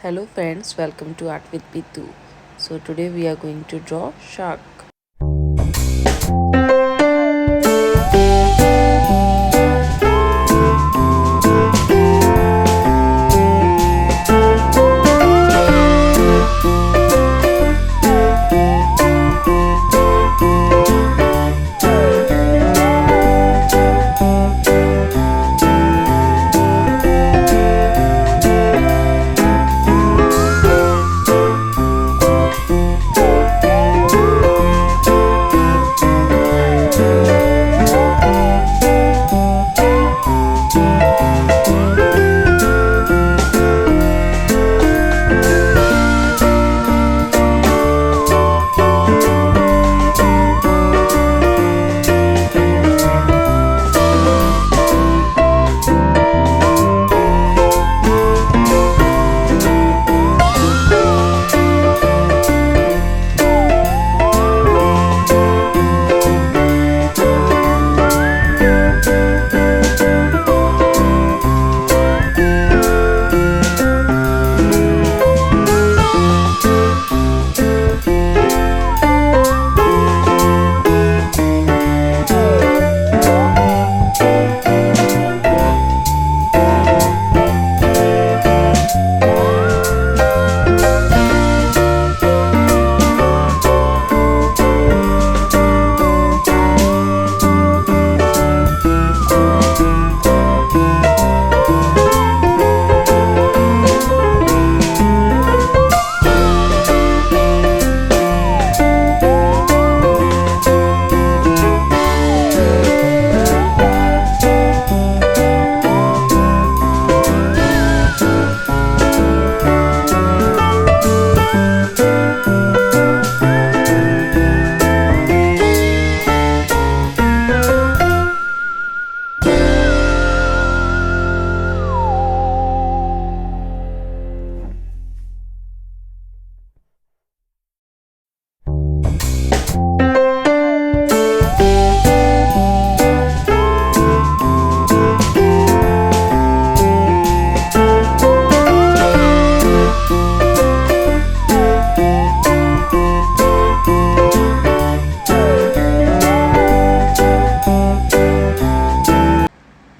Hello friends, welcome to Art with Pitu. So today we are going to draw shark.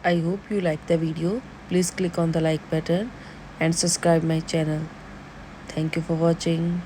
I hope you like the video. Please click on the like button and subscribe my channel. Thank you for watching.